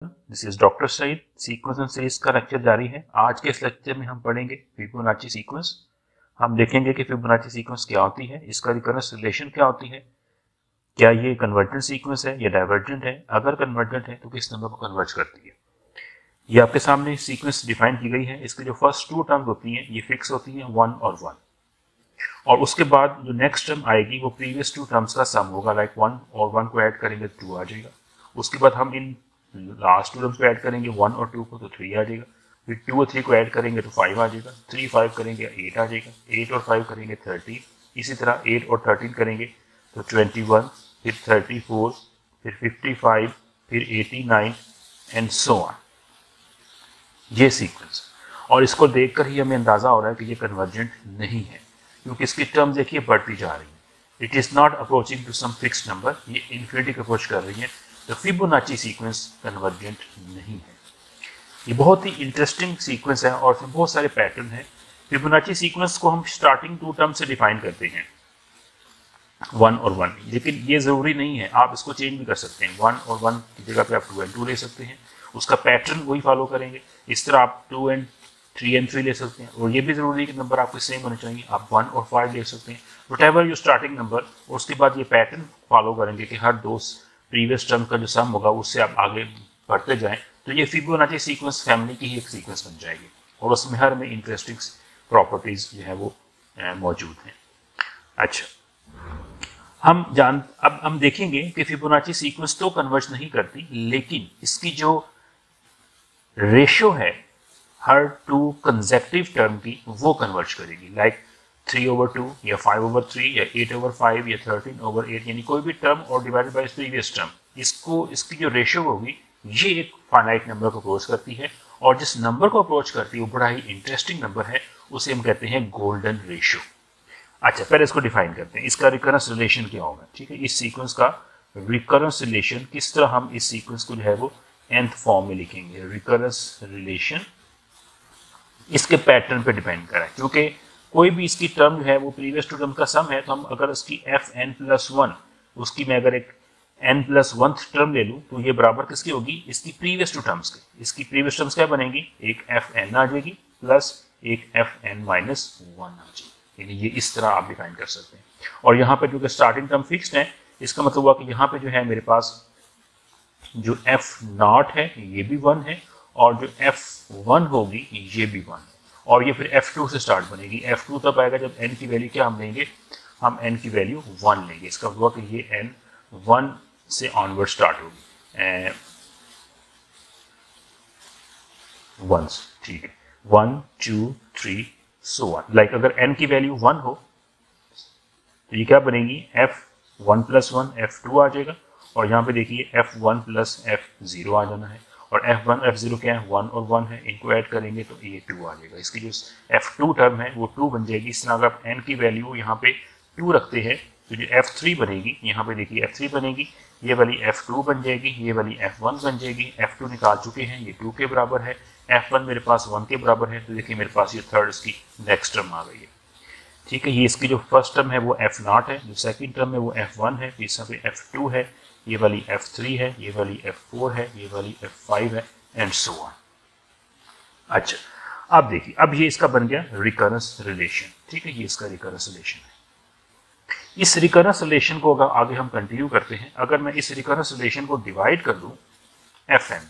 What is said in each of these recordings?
This is doctor Saeed. Sequence and series का lecture जारी है। आज के इस लेक्चर में हम पढ़ेंगे फिबोनाची सीक्वेंस। हम देखेंगे कि फिबोनाची सीक्वेंस क्या होती है, इसका रिकरेंस रिलेशन क्या होती है, क्या ये कन्वर्जेंट सीक्वेंस है या डाइवर्जेंट है, अगर कन्वर्जेंट है तो किस नंबर को कन्वर्ज करती है। ये आपके सामने सीक्वेंस डिफाइन की गई है। इसकी जो फर्स्ट टू टर्म्स होती हैं ये फिक्स होती हैं 1 और 1, और उसके बाद जो नेक्स्ट टर्म आएगी वो प्रीवियस टू टर्म्स का सम होगा। लाइक 1 और 1 को ऐड करेंगे 2 आ जाएगा। उसके बाद हम इन लास्ट टू टर्म्स को ऐड करेंगे 1 और 2 को तो 3 आ जाएगा। फिर 2 और 3 को ऐड करेंगे तो 5 आ जाएगा। 3 5 करेंगे 8 आ जाएगा। 8 और 5 करेंगे 13। इसी तरह 8 और 13 करेंगे तो 21, फिर 34, फिर 55, फिर 89 एंड सो ऑन। ये सीक्वेंस, और इसको देखकर ही हमें अंदाजा हो रहा है कि ये कन्वर्जेंट नहीं है, क्योंकि इसकी टर्म देखिए बढ़ती जा रही है। It is not approaching to some fixed number, ये इन्फिनिटी अप्रोच कर रही है। तो फिबोनाची सीक्वेंस कन्वर्जेंट नहीं है। ये बहुत ही इंटरेस्टिंग सीक्वेंस है और इसमें बहुत सारे पैटर्न है। फिबोनाची सीक्वेंस को हम स्टार्टिंग टू टर्म से डिफाइन करते हैं 1 और 1, लेकिन ये जरूरी नहीं है, आप इसको चेंज भी कर सकते हैं। 1 और 1 की जगह पे आप 2 एंड 2 ले सकते हैं, उसका पैटर्न वही फॉलो करेंगे। इस तरह आप 2 एंड 3 एंड 3 ले सकते हैं, और ये भी जरूरी है कि नंबर आपके सेम होने चाहिए। आप 1 और 5 ले सकते हैं, व्हाटएवर योर स्टार्टिंग नंबर, और उसके बाद ये पैटर्न फॉलो करेंगे कि हर दो प्रीवियस टर्म का जो सम होगा उससे आप आगे बढ़ते जाएं, तो ये फिबोनाची सीक्वेंस फैमिली की ही एक सीक्वेंस बन जाएगी, और उसमें हर में इंटरेस्टिंग प्रॉपर्टीज जो है वो मौजूद हैं। अच्छा, अब हम देखेंगे कि फिबोनाची सीक्वेंस तो कन्वर्ज नहीं करती, लेकिन इसकी जो रेशियो है हर टू कंसेक्टिव टर्म की वो कन्वर्ज करेगी। लाइक 3/2 या 5/3 या 8/5 या 13/8, यानी कोई भी टर्म और डिवाइडेड बाय प्रीवियस टर्म, इसकी जो रेशियो होगी ये एक फाइनाइट नंबर को अप्रोच करती है, और जिस नंबर को अप्रोच करती है वो बड़ा ही इंटरेस्टिंग नंबर है, उसे हम कहते हैं गोल्डन रेशियो। अच्छा, पहले इसको डिफाइन करते हैं, इसका रिकरेंस रिलेशन क्या होगा। ठीक है, इस सीक्वेंस का रिकरेंस रिलेशन किस तरह हम इस सीक्वेंस को जो है वो nth फॉर्म में लिखेंगे। रिकरेंस रिलेशन इसके पैटर्न पे डिपेंड करा है, क्योंकि कोई भी इसकी टर्म जो है वो प्रीवियस टू टर्म का सम है, तो हम अगर इसकी fn+1 उसकी मैं अगर एक n+1th टर्म ले लूँ तो ये बराबर किसकी होगी, इसकी प्रीवियस टू टर्म्स की। इसकी प्रीवियस टर्म्स क्या बनेगी, एक fn आ जाएगी प्लस एक fn-1 आ जाएगी, यानी ये इस तरह आप डिफाइन कर सकते हैं। और यहाँ पे क्योंकि स्टार्टिंग टर्म फिक्स्ड है, इसका मतलब हुआ कि यहाँ पे जो है मेरे पास जो f0 है ये भी 1 है, और जो f1 होगी ये भी 1 है, और ये फिर f2 से स्टार्ट बनेगी। f2 तब आएगा जब n की वैल्यू क्या हम लेंगे, हम n की वैल्यू 1 लेंगे। इसका मतलब हुआ कि ये n 1 से ऑनवर्ड स्टार्ट होगी, 1, ठीक है, 1 2 3 सो ऑन। लाइक अगर n की वैल्यू 1 हो तो ये क्या बनेगी, f1+1 f2 आ जाएगा, और यहाँ पे देखिए f1 + f0 आ जाना है, और f1 f0 क्या है, 1 और 1 है, इनको ऐड करेंगे तो ये 2 आ जाएगा। इसकी जो f2 टर्म है वो 2 बन जाएगी। इस तरह अगर आप n की वैल्यू यहाँ पे 2 रखते हैं तो जो f3 बनेगी, यहाँ पे देखिए f3 बनेगी, ये वाली f2 बन जाएगी, ये वाली f1 बन जाएगी। f2 निकाल चुके हैं, ये 2 के बराबर है, f1 मेरे पास 1 के बराबर है, तो देखिए मेरे पास ये थर्ड इसकी नेक्स्ट टर्म आ गई है। ठीक है, ये इसकी जो फर्स्ट टर्म है वो f0 है, जो सेकंड टर्म है वो f1 है, तीसरा पे f2 है, ये वाली f3 है, ये वाली f4 है, ये वाली f5 है, एंड सो ऑन। अच्छा, अब देखिए, अब ये इसका बन गया रिकरेंस रिलेशन। ठीक है, ये इसका रिकरेंस रिलेशन है। इस रिकरेंस रिलेशन को अगर आगे हम कंटिन्यू करते हैं, अगर मैं इस रिकरेंस रिलेशन को डिवाइड कर दूं fn,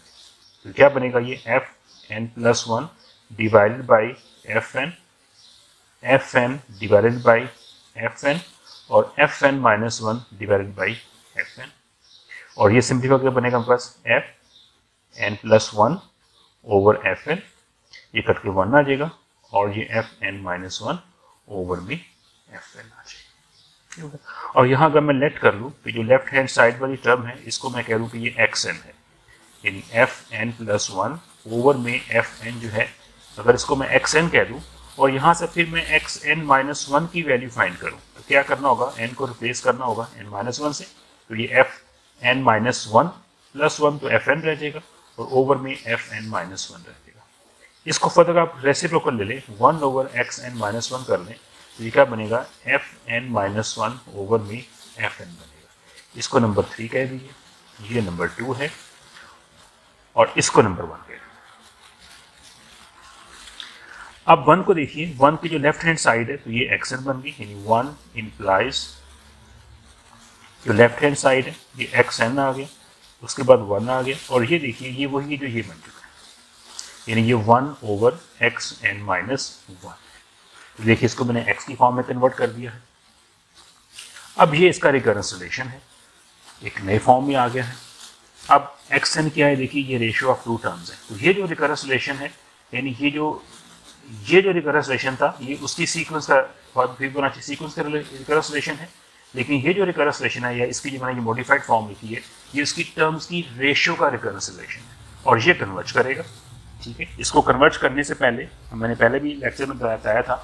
तो क्या बनेगा, ये fn+1 divided by fn, fn divided by fn, और fn-1 डिवाइडेड बाई fn, और ये सिंप्लीफाई करके बनेगा हमारे पास fn+1 ओवर fn, ये कट के 1 आ जाएगा, और ये fn-1 ओवर भी fn आ जाएगा। और यहाँ अगर मैं लेट कर लूँ तो जो लेफ्ट हैंड साइड वाली टर्म है इसको मैं कह लूँ कि ये xn है, यानी fn+1 ओवर में fn जो है, अगर इसको मैं xn कह दूँ और यहाँ से फिर मैं xn-1 की वैल्यू फाइंड करूँ, तो क्या करना होगा, n को रिप्लेस करना होगा n-1 से, तो ये fn-1+1 तो fn रह जाएगा, और ओवर में fn-1 रह जाएगा। इसको फर्दर आप रेसिप्रोकल ले लें, 1 ओवर xn-1 कर लें, तो ये क्या बनेगा, fn-1 ओवर में fn बनेगा। इसको नंबर 3 कह दीजिए, ये नंबर 2 है, और इसको नंबर 1 कह रहे हैं। अब 1 को देखिए, 1 की जो लेफ्ट हैंड साइड है तो ये xn बन गई, यानी 1 इंप्लाइज जो लेफ्ट हैंड साइड है ये xn आ गया, उसके बाद 1 आ गया, और ये देखिए ये वही जो ये बन चुका है, यानी ये 1/xn-1। तो देखिए इसको मैंने x की फॉर्म में कन्वर्ट कर दिया है। अब ये इसका रिकरेंस रिलेशन है, एक नए फॉर्म में आ गया है। अब xn क्या है, देखिए ये रेशियो ऑफ 2 टर्म्स है, तो ये जो रिकरेंस रिलेशन है, यानी ये जो रिकरेंस रिलेशन था ये उसकी सीक्वेंस का फिबोनाची सीक्वेंस का रिकरेंस रिलेशन है, लेकिन ये जो रिकरेंस रिलेशन है या इसकी जो मैंने मॉडिफाइड फॉर्म लिखी है ये उसकी टर्म्स की रेशियो का रिकरेंस रिलेशन है, और ये कन्वर्ज करेगा। ठीक है, इसको कन्वर्ज करने से पहले मैंने पहले भी लेक्चर में बताया था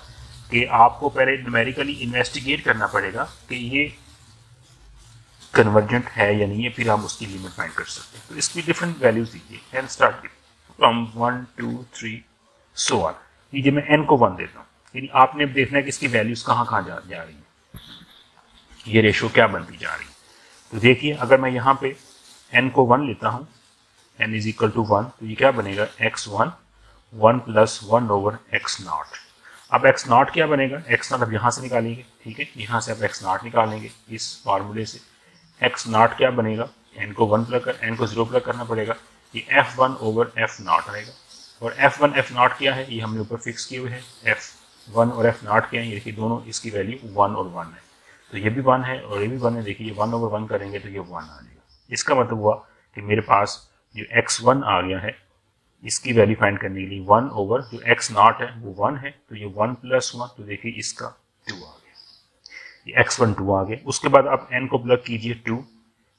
कि आपको पहले न्यूमेरिकली इन्वेस्टिगेट करना पड़ेगा कि ये कन्वर्जेंट है या नहीं है, फिर हम उसकी लिमिट फाइंड कर सकते हैं। तो इसकी डिफरेंट वैल्यूज दीजिए, and start from 1 2 3 so on. लीजिए मैं n को 1 देता हूँ, यानी आपने देखना है कि इसकी वैल्यूज कहाँ कहाँ जा रही हैं, ये रेशो क्या बनती जा रही है। तो देखिए अगर मैं यहाँ पे n को 1 लेता हूँ, n इज इक्वल टू 1, तो ये क्या बनेगा x1 1 + 1/x0। अब x0 क्या बनेगा, x0 अब यहाँ से निकालेंगे, ठीक है, यहाँ से अब x0 निकालेंगे इस फार्मूले से। x0 क्या बनेगा, n को 1 प्लग कर, n को 0 प्लग करना पड़ेगा, ये f1/f0 आएगा। और f1 f0 क्या है, ये हमने ऊपर फिक्स किए हुए हैं, f1 और f0 क्या है, ये देखिए दोनों इसकी वैल्यू 1 और 1 है, तो ये भी 1 है और ये भी 1 है। देखिए 1/1 करेंगे तो ये 1 आ जाएगा। इसका मतलब हुआ कि मेरे पास जो x1 आ गया है इसकी वैल्यू फाइंड करने के लिए 1 ओवर जो x0 है वो 1 है, तो ये 1 + 1, तो देखिए इसका 2 आ गया, ये x1 2 आ गया। उसके बाद आप n को प्लग कीजिए 2,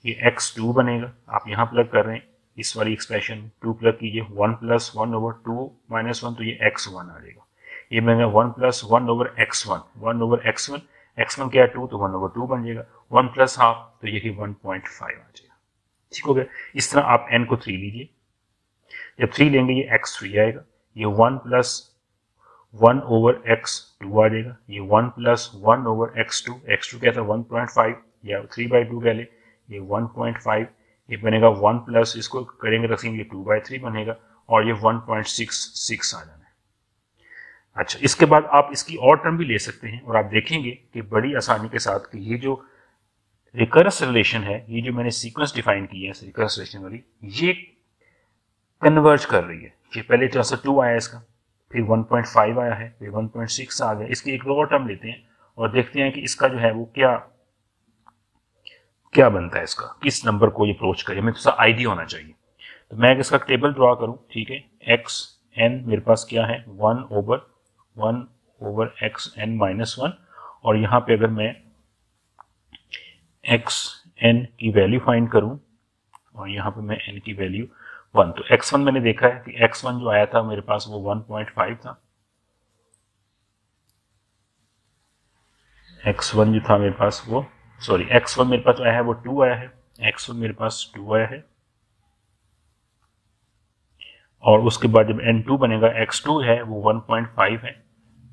ये x2 बनेगा, आप यहाँ प्लग कर रहे हैं इस वाली एक्सप्रेशन 2 प्लग कीजिए 1 + 1/2 - 1, तो ये x1 आ जाएगा। ये बनेगा 1 + 1/x1, 1/x1, x1 क्या है 2, तो 1/2 बन जाएगा, 1 + ½ तो ये 1.5 आ जाएगा। ठीक हो गया। इस तरह आप n को 3 लीजिए, जब 3 लेंगे ये x3 आएगा, ये 1 + 1/x2 आ जाएगा, ये 1 + 1/x2, x2 क्या था 1.5 या 3/2 कह ले, ये 1.5, ये बनेगा 1 + इसको करेंगे रखेंगे ये 2/3 बनेगा, और ये 1.66 आ जाना है। अच्छा, इसके बाद आप इसकी और टर्म भी ले सकते हैं और आप देखेंगे कि बड़ी आसानी के साथ कि ये जो रिकरेंस रिलेशन है, ये जो मैंने सीक्वेंस डिफाइन की है रिकरेंस रिलेशन वाली, ये कन्वर्ज कर रही है। ये पहले तो ऐसा 2 आया इसका, फिर 1.5 आया है, फिर 1.6 आ गया। इसकी एक और टर्म लेते हैं और देखते हैं कि इसका जो है वो क्या बनता है, इसका किस नंबर को ये अप्रोच करे, हमें थोड़ा आइडिया होना चाहिए। तो मैं इसका टेबल ड्रॉ करूं, ठीक है, xn मेरे पास क्या है 1/xn-1, और यहाँ पे अगर मैं xn की वैल्यू फाइंड करूं और यहाँ पे मैं n की वैल्यू 1, तो x1 मैंने देखा है कि x1 जो आया था मेरे पास वो 1.5 था, x1 जो था मेरे पास वो x1 मेरे पास आया है वो 2 आया है, x1 मेरे पास 2 आया है, और उसके बाद जब n2 बनेगा x2 है वो 1.5 है,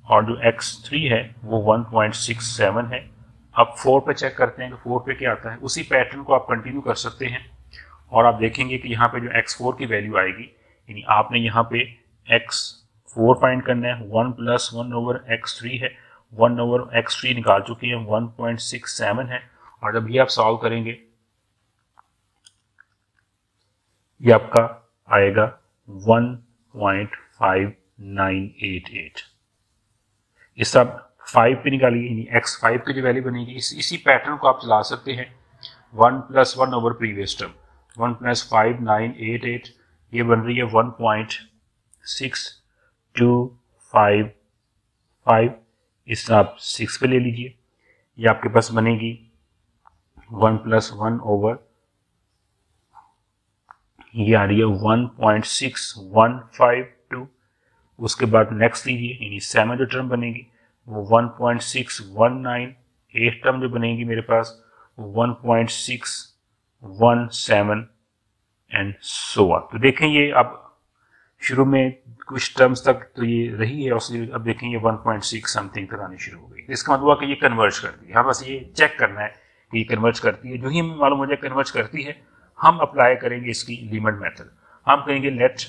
और जो x3 है वो 1.67 है। अब 4 पे चेक करते हैं कि 4 पे क्या आता है। उसी पैटर्न को आप कंटिन्यू कर सकते हैं और आप देखेंगे कि यहाँ पे जो x4 की वैल्यू आएगी, यानी आपने यहाँ पे x4 फाइंड करना है, 1 + 1/x3 है, 1/x3 निकाल चुके हैं 1.67 है, और जब ये आप सॉल्व करेंगे ये आपका आएगा 1.5988। इस सब 5 पे निकालिए, यानी x5 की जो वैल्यू बनेगी इसी पैटर्न को आप चला सकते हैं, 1 + 1 ओवर प्रीवियस टर्म 1.5988, ये बन रही है 1.6255। इस आप 6 पे ले लीजिए, ये आपके पास बनेगी 1 + 1 ओवर, ये आ रही है 1.6152। उसके बाद नेक्स्ट लीजिए, यानी 7 जो टर्म बनेगी वो 1.619, 8 टर्म जो बनेगी मेरे पास वो 1.617 एंड सो ऑन। तो देखें ये अब शुरू में कुछ टर्म्स तक तो ये रही है, और अब देखें ये 1.6 समथिंग तक आनी शुरू हो गई। इसका मतलब हुआ कि ये कन्वर्ज करती है। हाँ, बस ये चेक करना है कि ये कन्वर्ज करती है। जो ही हमें मालूम हो जाए कन्वर्ज करती है, हम अप्लाई करेंगे इसकी लिमिट मेथड। हम कहेंगे लेट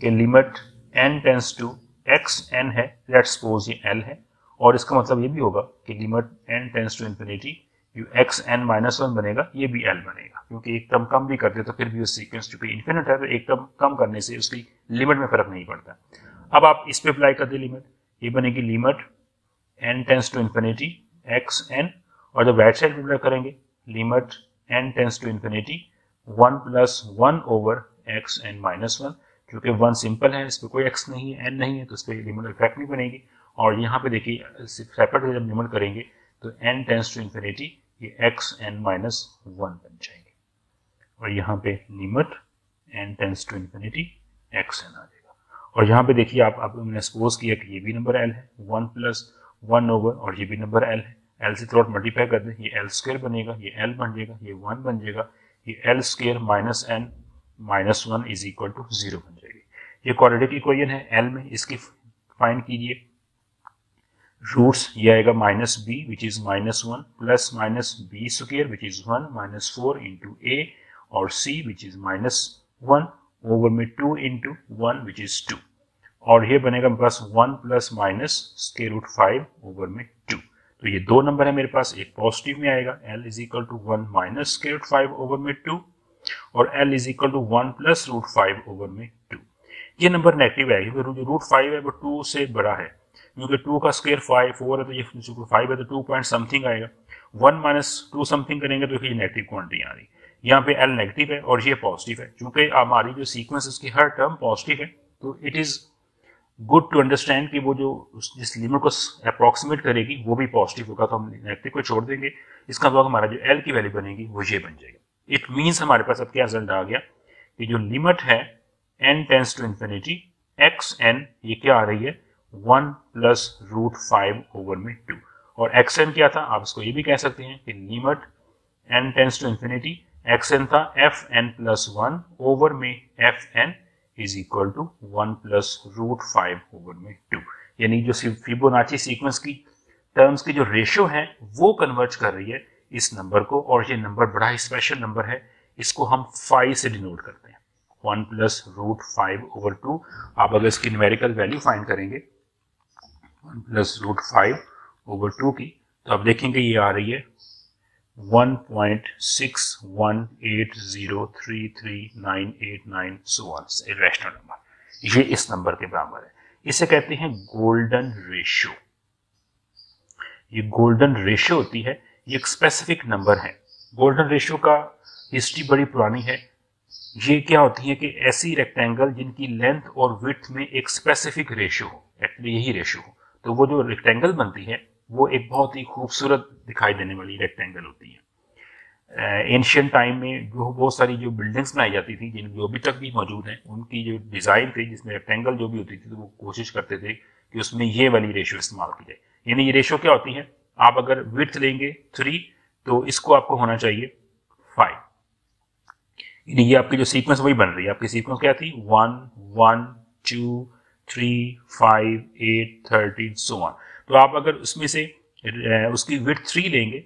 के limit n tends to x n है, लेट सपोज ये l है, और इसका मतलब ये भी होगा कि limit n tends to infinity जो एक्स एन माइनस वन बनेगा ये भी l बनेगा, क्योंकि एक टर्म कम भी करते तो फिर भी उस सीक्वेंस चूंकि इन्फिनिट है तो एक टर्म कम करने से उसकी लिमिट में फर्क नहीं पड़ता। अब आप इस पे अप्लाई कर दे लिमिट, ये बनेगी limit n tends to infinity x n, और जब राइट साइड पे अप्लाई करेंगे limit n tends to infinity 1 plus 1 over x N minus one, क्योंकि 1 सिंपल है, इस पर कोई x नहीं है, n नहीं है, तो इस पर लिमिट इफेक्ट नहीं बनेगी। और यहाँ पे देखिए सेपरेट जब लिमिट करेंगे तो n टेंस टू इन्फिनिटी ये एक्स एन माइनस वन बन जाएंगे, और यहाँ पे limit n tends to infinity x N आ जाएगा। और यहाँ पे देखिए आप मैंने सपोज किया कि ये भी नंबर l है, 1 प्लस 1 ओवर, और ये भी नंबर l है, l से थोड़ा मल्टीप्लाई कर दें, ये l स्क्वायर बनेगा, ये l बन जाएगा, ये 1 बन जाएगा, ये l square minus n minus one is equal to 0 बन जाएगी। ये क्वाड्रेटिक इक्वेशन है l में, इसकी फाइंड कीजिए। रूट्स ये आएगा minus B which is minus one, plus minus B square which is 1 minus 4 into A, और c which is minus 1 over में 2 इंटू 1 विच इज 2, और ये बनेगा मेरे पास 1 plus minus square root 5 over में 2। तो ये दो नंबर है मेरे पास, एक पॉजिटिव में आएगा l is equal to 1 minus square root 5 over में 2, और l is equal to 1 plus root 5 over में 2। ये नंबर नेगेटिव है क्योंकि जो रूट 5 है वो 2 से बड़ा है, क्योंकि 2 का स्क्वायर 4 है तो ये 5 है तो 2 पॉइंट समथिंग आएगा, 1 माइनस 2 समथिंग करेंगे तो ये नेगेटिव क्वांटिटी आ रही। यहाँ पे l नेगेटिव है और ये पॉजिटिव है, क्योंकि हमारी जो सीक्वेंस उसकी हर टर्म पॉजिटिव है, तो it is good to understand कि वो जो जिस लिमिट को अप्रोक्सीमेट करेगी वो भी पॉजिटिव होगा, तो हम नेगेटिव को छोड़ देंगे। इसका मतलब हमारा जो l की वैल्यू बनेगी वो ये बन जाएगी। इट मीन्स हमारे पास अब क्या रिजल्ट आ गया कि जो लिमिट है n tends to infinity x n, ये क्या आ रही है 1 प्लस रूट 5 ओवर में 2, और एक्स एन क्या था, आप इसको ये भी कह सकते हैं कि limit n tends to infinity x n था एफ एन प्लस 1 ओवर में f n is equal to 1 plus root 5 over में 2, यानी जो फिबोनाची सीक्वेंस की टर्म्स की जो रेशियो है वो कन्वर्ज कर रही है इस नंबर को, और ये नंबर बड़ा ही स्पेशल नंबर है, इसको हम 5 से डिनोट करते हैं, 1 प्लस रूट 5 ओवर 2। आप अगर इसकी न्यूमेरिकल वैल्यू फाइंड करेंगे 1 प्लस रूट 5 ओवर 2 की, तो आप देखेंगे ये आ रही है 1.61803399 सो ऑन, रैशनल नंबर, ये इस नंबर के बराबर है। इसे कहते हैं गोल्डन रेशियो। ये गोल्डन रेशियो होती है, ये एक स्पेसिफिक नंबर है। गोल्डन रेशियो का हिस्ट्री बड़ी पुरानी है। ये क्या होती है कि ऐसी रेक्टेंगल जिनकी लेंथ और विड्थ में एक स्पेसिफिक रेशियो हो, एक्चुअली यही रेशियो हो, तो वो जो रेक्टेंगल बनती है वो एक बहुत ही खूबसूरत दिखाई देने वाली रेक्टेंगल होती है। एंशियंट टाइम में जो बहुत सारी जो बिल्डिंग्स बनाई जाती थी, जिन जो अभी तक भी मौजूद हैं, उनकी जो डिज़ाइन थी जिसमें रेक्टेंगल जो भी होती थी, तो वो कोशिश करते थे कि उसमें ये वाली रेशियो इस्तेमाल की जाए। यानी ये रेशियो क्या होती है, आप अगर विड्थ लेंगे 3 तो इसको आपको होना चाहिए 5, यानी ये आपकी जो सीक्वेंस वही बन रही है। आपकी सीक्वेंस क्या थी 1 1 2 3 5 8 13 सो ऑन। तो आप अगर उसमें से उसकी विड्थ 3 लेंगे,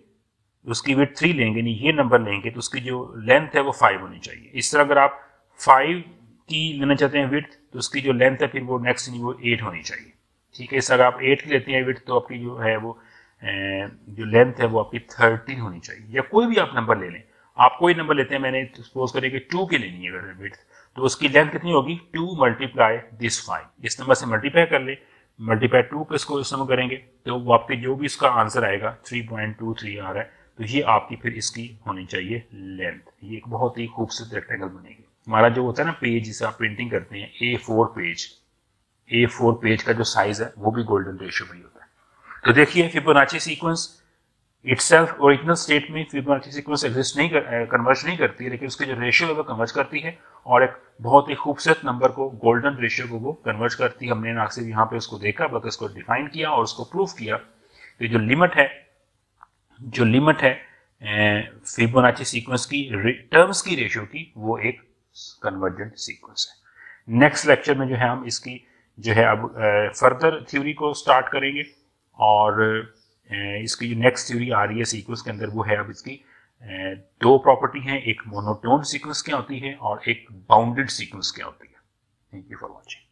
नहीं ये नंबर लेंगे, तो उसकी जो लेंथ है वो 5 होनी चाहिए। इस तरह अगर आप 5 की लेना चाहते हैं विड्थ, तो उसकी जो लेंथ है फिर वो नेक्स्ट वो 8 होनी चाहिए, ठीक है। इस तरह आप 8 की लेते हैं विड्थ, तो आपकी जो है वो जो लेंथ है वो आपकी 13 होनी चाहिए, या कोई भी आप नंबर ले लें। आप कोई नंबर लेते हैं, मैंने सपोज करें कि 2 की लेनी है अगर विड्थ, तो उसकी लेंथ कितनी होगी 2 मल्टीप्लाई दिस 5, इस नंबर से मल्टीप्लाई कर ले, मल्टीप्लाई 2 पे इसको सम करेंगे तो वो आपके जो भी इसका आंसर आएगा 3.23 आ रहा है, तो ये आपकी फिर इसकी होनी चाहिए लेंथ। ये एक बहुत ही खूबसूरत रेक्टेंगल बनेगी। हमारा जो होता है ना पेज जिसे आप प्रिंटिंग करते हैं A4 पेज का जो साइज है वो भी गोल्डन रेशियो में होता है। तो देखिए Fibonacci sequence itself original state में फिबोनाची सीक्वेंस एग्जिस्ट नहीं कन्वर्ज नहीं करती है, लेकिन उसकी जो रेशियो है वो कन्वर्ज करती है, और एक बहुत ही खूबसूरत नंबर को गोल्डन रेशियो को वो कन्वर्ज करती है। हमने ना सिर्फ यहाँ पे उसको देखा बल्कि उसको डिफाइन किया और उसको प्रूफ किया। तो जो लिमिट है फिबोनाची सीक्वेंस की टर्म्स की रेशियो की, वो एक कन्वर्जेंट सीक्वेंस है। नेक्स्ट लेक्चर में जो है हम इसकी जो है अब फर्दर थ्योरी को स्टार्ट करेंगे, और इसकी जो नेक्स्ट थ्योरी आ रही है सीक्वेंस के अंदर वो है अब इसकी दो प्रॉपर्टी हैं, एक मोनोटोन सीक्वेंस क्या होती है और एक बाउंडेड सीक्वेंस क्या होती है। Thank you for watching.